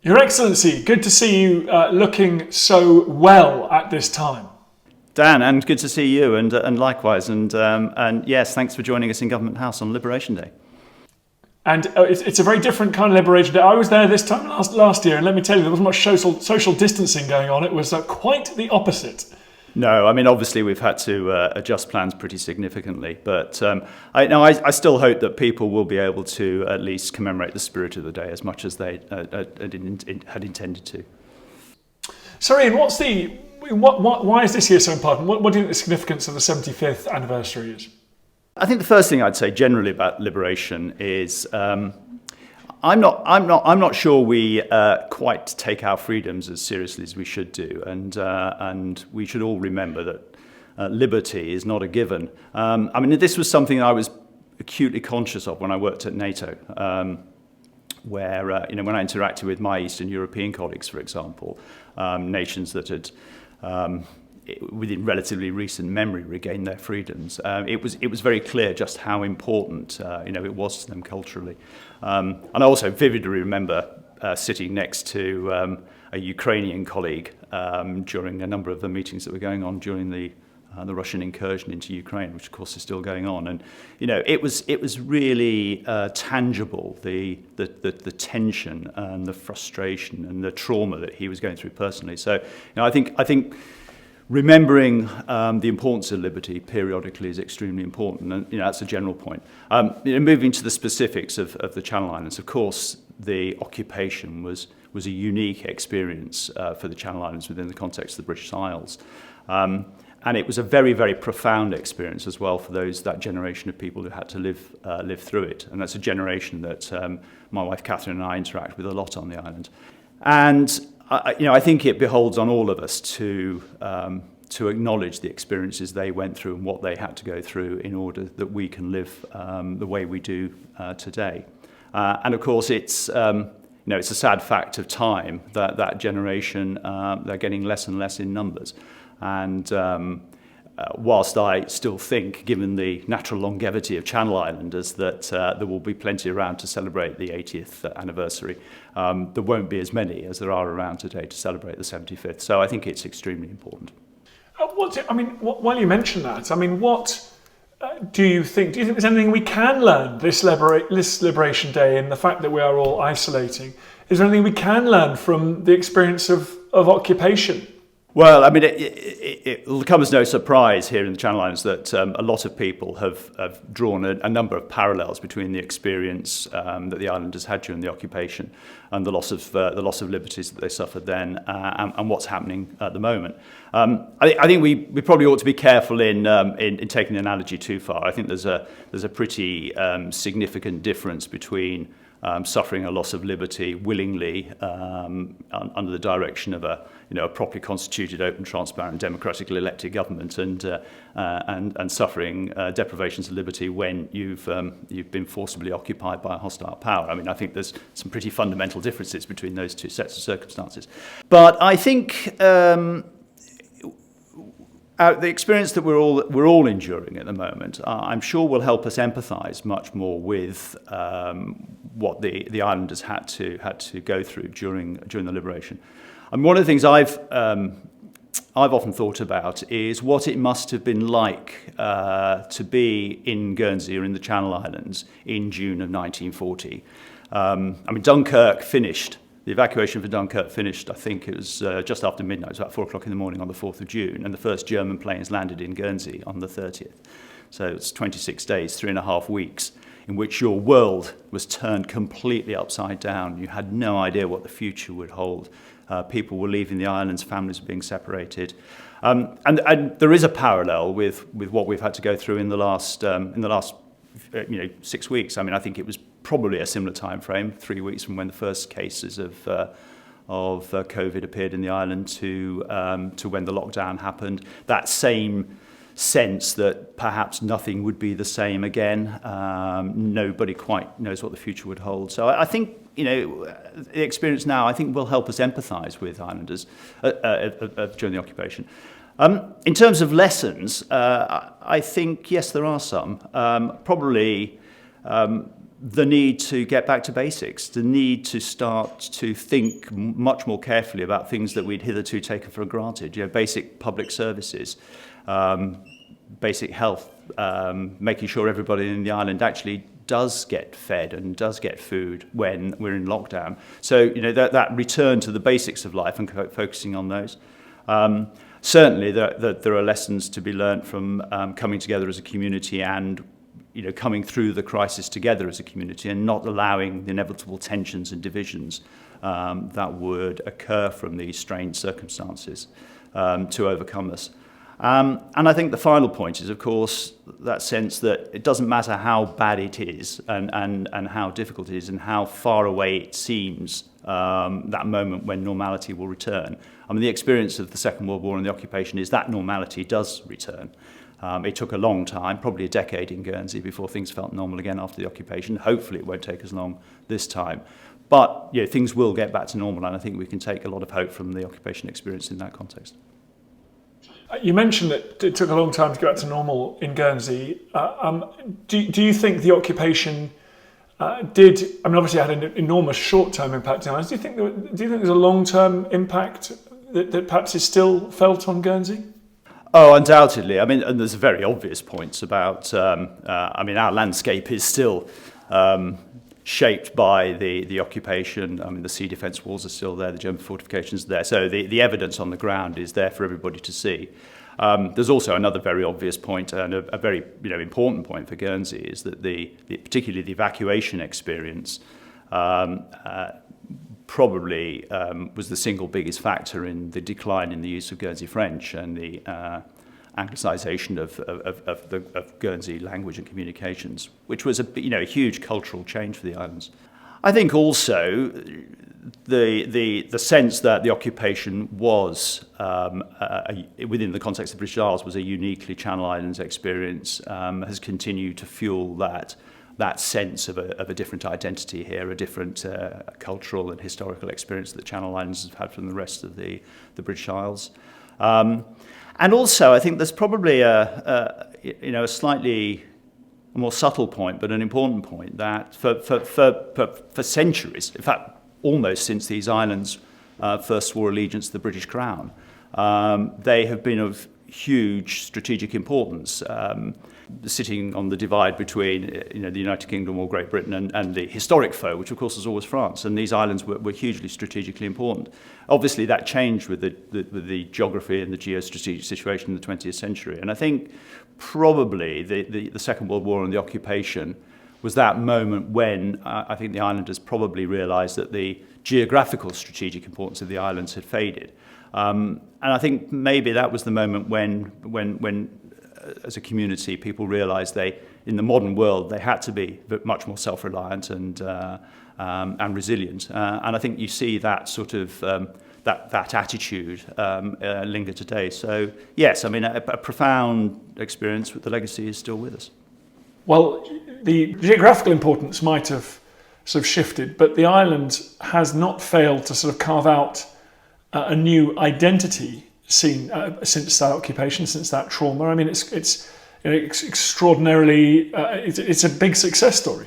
Your Excellency, good to see you looking so well at this time. Dan, and good to see you, and likewise, and yes, thanks for joining us in Government House on Liberation Day. And it's a very different kind of Liberation Day. I was there this time last year, and let me tell you, there wasn't much social distancing going on. It was quite the opposite. No, I mean, obviously we've had to adjust plans pretty significantly, but I still hope that people will be able to at least commemorate the spirit of the day as much as they had intended to. Sorry, and why is this year so important? What do you think the significance of the 75th anniversary is? I think the first thing I'd say generally about liberation is I'm not sure we quite take our freedoms as seriously as we should do, and we should all remember that liberty is not a given. I mean, this was something I was acutely conscious of when I worked at NATO, where when I interacted with my Eastern European colleagues, for example, nations that had within relatively recent memory regained their freedoms. It was very clear just how important it was to them culturally. And I also vividly remember sitting next to a Ukrainian colleague during a number of the meetings that were going on during the Russian incursion into Ukraine, which of course is still going on. And it was really tangible, the tension and the frustration and the trauma that he was going through personally. So I think remembering the importance of liberty periodically is extremely important, and that's a general point. Moving to the specifics of the Channel Islands, of course, the occupation was a unique experience for the Channel Islands within the context of the British Isles. And it was a very, very profound experience as well for that generation of people who had to live through it. And that's a generation that my wife Catherine and I interact with a lot on the island. And I think it beholds on all of us to acknowledge the experiences they went through and what they had to go through in order that we can live the way we do today. And of course, it's a sad fact of time that generation they're getting less and less in numbers. And whilst I still think, given the natural longevity of Channel Islanders, that there will be plenty around to celebrate the 80th anniversary, there won't be as many as there are around today to celebrate the 75th. So I think it's extremely important. While you mention that, what do you think? Do you think there's anything we can learn this Liberation Day in the fact that we are all isolating? Is there anything we can learn from the experience of occupation? Well, I mean, it will come as no surprise here in the Channel Islands that a lot of people have drawn a number of parallels between the experience that the islanders had during the occupation and the loss of liberties that they suffered then, and what's happening at the moment. I think we probably ought to be careful in taking the analogy too far. I think there's a pretty significant difference between suffering a loss of liberty willingly under the direction of a properly constituted, open, transparent, democratically elected government, and suffering deprivations of liberty when you've been forcibly occupied by a hostile power. I mean, I think there's some pretty fundamental differences between those two sets of circumstances. But I think the experience that we're all enduring at the moment, I'm sure will help us empathise much more with what the islanders had to go through during the liberation. And one of the things I've often thought about is what it must have been like to be in Guernsey or in the Channel Islands in June of 1940. Dunkirk finished. The evacuation for Dunkirk finished, I think it was just after midnight. It was about 4 o'clock in the morning on the 4th of June, and the first German planes landed in Guernsey on the 30th. So it's 26 days, 3.5 weeks, in which your world was turned completely upside down. You had no idea what the future would hold. People were leaving the islands, families were being separated. And there is a parallel with what we've had to go through in the last 6 weeks. I think it was probably a similar time frame, 3 weeks from when the first cases of COVID appeared in the island to when the lockdown happened. That same sense that perhaps nothing would be the same again. Nobody quite knows what the future would hold. So I think the experience now, I think, will help us empathise with islanders during the occupation. In terms of lessons, I think, yes, there are some. Probably the need to get back to basics, the need to start to think much more carefully about things that we'd hitherto taken for granted, basic public services, basic health, making sure everybody in the island actually does get fed and does get food when we're in lockdown. So, that return to the basics of life and focusing on those. Certainly, there are lessons to be learnt from coming together as a community and coming through the crisis together as a community and not allowing the inevitable tensions and divisions that would occur from these strange circumstances to overcome us. And I think the final point is, of course, that sense that it doesn't matter how bad it is and how difficult it is and how far away it seems that moment when normality will return. I mean, the experience of the Second World War and the occupation is that normality does return. It took a long time, probably a decade in Guernsey, before things felt normal again after the occupation. Hopefully it won't take as long this time. But things will get back to normal, and I think we can take a lot of hope from the occupation experience in that context. You mentioned that it took a long time to get back to normal in Guernsey. Do you think the occupation obviously had an enormous short-term impact on us. Do you think there's a long-term impact that perhaps is still felt on Guernsey? Oh, undoubtedly. I mean, and there's very obvious points about, our landscape is still shaped by the occupation. I mean, the sea defence walls are still there, the German fortifications are there. So the evidence on the ground is there for everybody to see. There's also another very obvious point and a very important point for Guernsey is that particularly the evacuation experience probably was the single biggest factor in the decline in the use of Guernsey French and the Anglicisation of Guernsey language and communications, which was a huge cultural change for the islands. I think also the sense that the occupation was within the context of British Isles was a uniquely Channel Islands experience has continued to fuel that sense of a different identity here, a different cultural and historical experience that the Channel Islands have had from the rest of the British Isles. And also, I think there's probably a slightly more subtle point, but an important point, that for centuries, in fact, almost since these islands first swore allegiance to the British Crown, they have been of huge strategic importance, sitting on the divide between the United Kingdom or Great Britain and the historic foe, which of course was always France. And these islands were hugely strategically important. Obviously, that changed with the geography and the geostrategic situation in the 20th century. And I think probably the Second World War and the occupation was that moment when I think the islanders probably realised that the geographical strategic importance of the islands had faded. And I think maybe that was the moment when as a community, people realised in the modern world, they had to be much more self-reliant and resilient. And I think you see that sort of that attitude linger today. So yes, I mean a profound experience, but the legacy is still with us. Well, the geographical importance might have sort of shifted, but the island has not failed to sort of carve out a new identity scene since that occupation, since that trauma. I mean, it's extraordinarily, it's a big success story.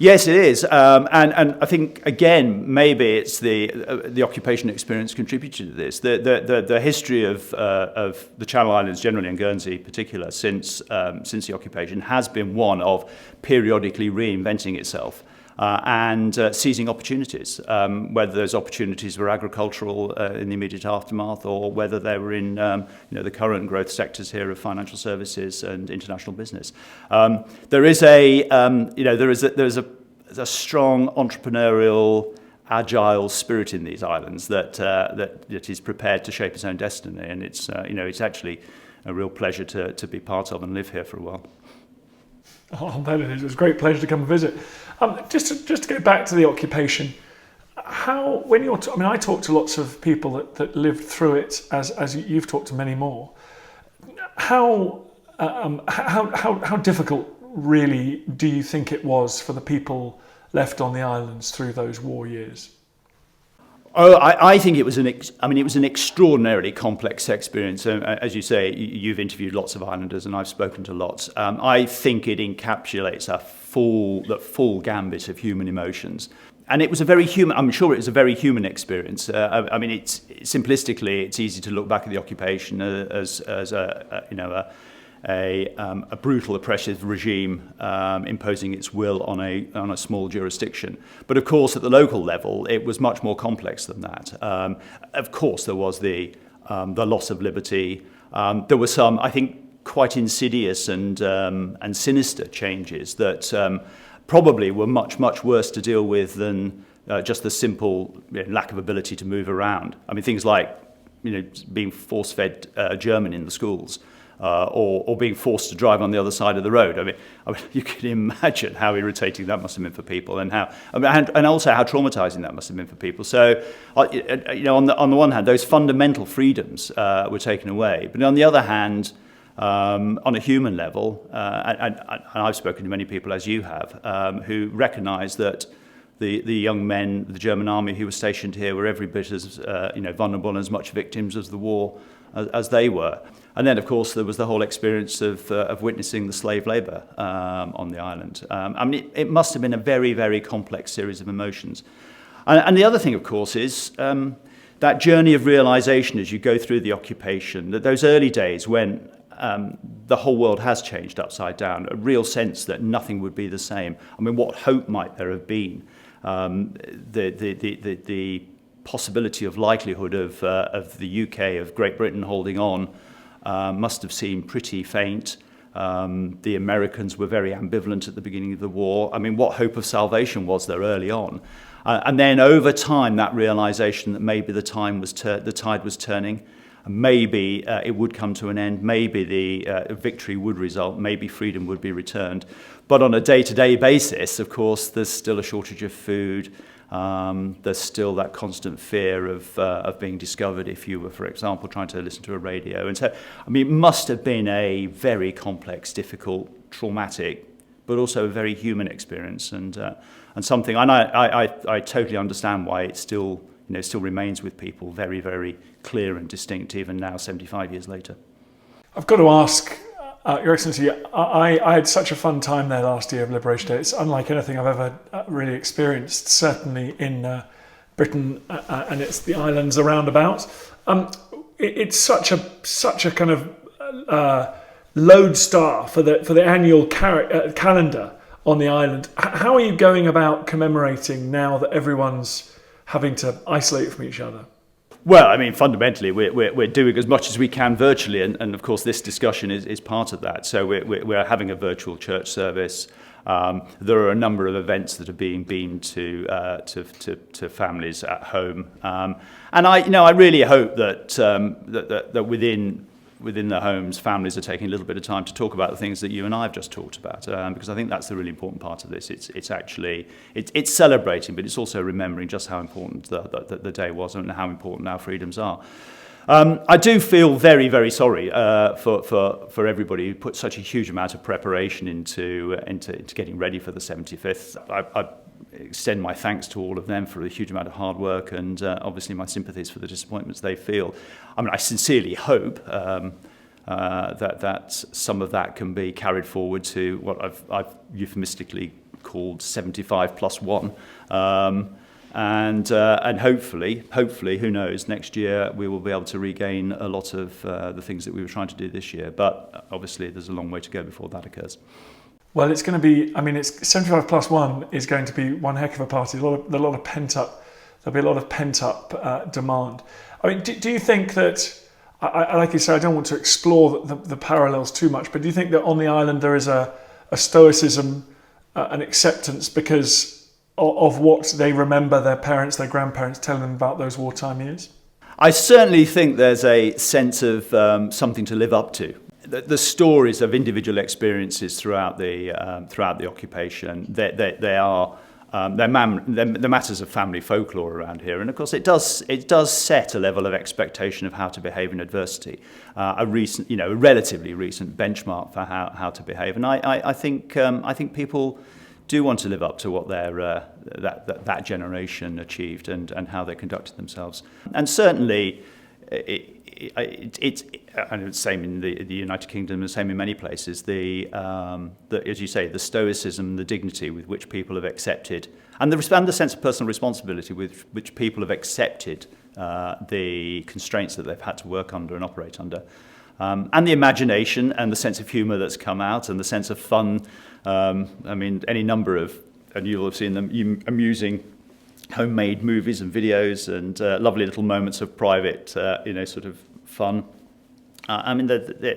Yes, it is, and I think again maybe it's the occupation experience contributed to this. The history of the Channel Islands generally and Guernsey in particular since the occupation has been one of periodically reinventing itself. And seizing opportunities, whether those opportunities were agricultural in the immediate aftermath, or whether they were in the current growth sectors here of financial services and international business. There is a strong entrepreneurial, agile spirit in these islands that is prepared to shape its own destiny, and it's actually a real pleasure to be part of and live here for a while. Oh, I bet it is. It was a great pleasure to come and visit. Just to get back to the occupation, I talked to lots of people that lived through it, as you've talked to many more. How difficult really do you think it was for the people left on the islands through those war years? Oh, I think it was it was an extraordinarily complex experience. As you say, you've interviewed lots of islanders, and I've spoken to lots. I think it encapsulates the full gambit of human emotions. And it was a very human. I'm sure it was a very human experience. Simplistically, it's easy to look back at the occupation as a brutal, oppressive regime imposing its will on a small jurisdiction. But of course, at the local level, it was much more complex than that. Of course, there was the loss of liberty. There were some, I think, quite insidious and sinister changes that probably were much, much worse to deal with than just the simple lack of ability to move around. I mean, things like being force-fed German in the schools. Or being forced to drive on the other side of the road. I mean, you can imagine how irritating that must have been for people, and also how traumatizing that must have been for people. So, on the one hand, those fundamental freedoms were taken away, but on the other hand, on a human level, and I've spoken to many people, as you have, who recognise that the young men, the German army who were stationed here, were every bit as vulnerable and as much victims of the war as they were. And then, of course, there was the whole experience of witnessing the slave labour on the island. It must have been a very, very complex series of emotions. And the other thing, of course, is that journey of realisation as you go through the occupation, that those early days when the whole world has changed upside down, a real sense that nothing would be the same. I mean, what hope might there have been? The possibility of likelihood of the UK, of Great Britain holding on, must have seemed pretty faint. The Americans were very ambivalent at the beginning of the war. I mean, what hope of salvation was there early on? And then over time, that realisation that maybe the tide was turning, maybe it would come to an end, maybe the victory would result, maybe freedom would be returned. But on a day-to-day basis, of course, there's still a shortage of food. There's still that constant fear of being discovered if you were, for example, trying to listen to a radio. And so, I mean, it must have been a very complex, difficult, traumatic, but also a very human experience, and something. And I totally understand why it still remains with people very, very clear and distinct, even now, 75 years later. I've got to ask, Your Excellency, I had such a fun time there last year of Liberation Day. It's unlike anything I've ever really experienced, certainly in Britain, and it's the islands around about. It's such a kind of lodestar for the annual calendar on the island. How are you going about commemorating now that everyone's having to isolate from each other? Well, I mean, fundamentally, we're doing as much as we can virtually, and of course, this discussion is part of that. So we're having a virtual church service. There are a number of events that are being beamed to families at home, and I really hope that within the homes, families are taking a little bit of time to talk about the things that you and I have just talked about, because I think that's the really important part of this. It's actually celebrating, but it's also remembering just how important the day was and how important our freedoms are. I do feel very, very sorry for everybody who put such a huge amount of preparation into getting ready for the 75th. I extend my thanks to all of them for a huge amount of hard work, and obviously my sympathies for the disappointments they feel. I mean, I sincerely hope that some of that can be carried forward to what I've euphemistically called 75 plus 1. And hopefully, who knows, next year we will be able to regain a lot of the things that we were trying to do this year. But obviously there's a long way to go before that occurs. Well, it's going to be, it's 75 plus 1 is going to be one heck of a party. There'll be a lot of pent up demand. I mean, do you think that, like you say, I don't want to explore the parallels too much, but do you think that on the island there is a stoicism, an acceptance because of what they remember their parents, their grandparents telling them about those wartime years? I certainly think there's a sense of something to live up to. The stories of individual experiences throughout the occupation, they're matters of family folklore around here, and of course it does set a level of expectation of how to behave in adversity, a relatively recent benchmark for how to behave, and I think people do want to live up to what that generation achieved and how they conducted themselves. And certainly, it's and it's the same in the United Kingdom, the same in many places. As you say, the stoicism, the dignity with which people have accepted, and the sense of personal responsibility with which people have accepted the constraints that they've had to work under and operate under, and the imagination and the sense of humour that's come out, and the sense of fun. I mean, any number of, and you'll have seen them, amusing homemade movies and videos and lovely little moments of private, sort of fun. I mean,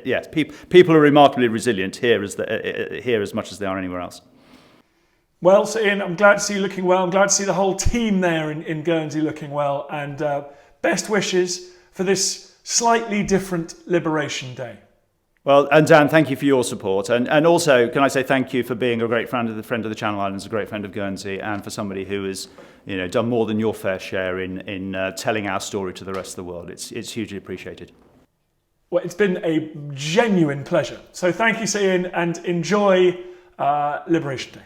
yes, people are remarkably resilient here as much as they are anywhere else. Well, so Ian, I'm glad to see you looking well. I'm glad to see the whole team there in Guernsey looking well. And best wishes for this slightly different Liberation Day. Well, and Dan, thank you for your support. And also, can I say thank you for being a great friend of the Channel Islands, a great friend of Guernsey, and for somebody who has done more than your fair share in telling our story to the rest of the world. It's hugely appreciated. Well, it's been a genuine pleasure. So thank you, Ian, and enjoy Liberation Day.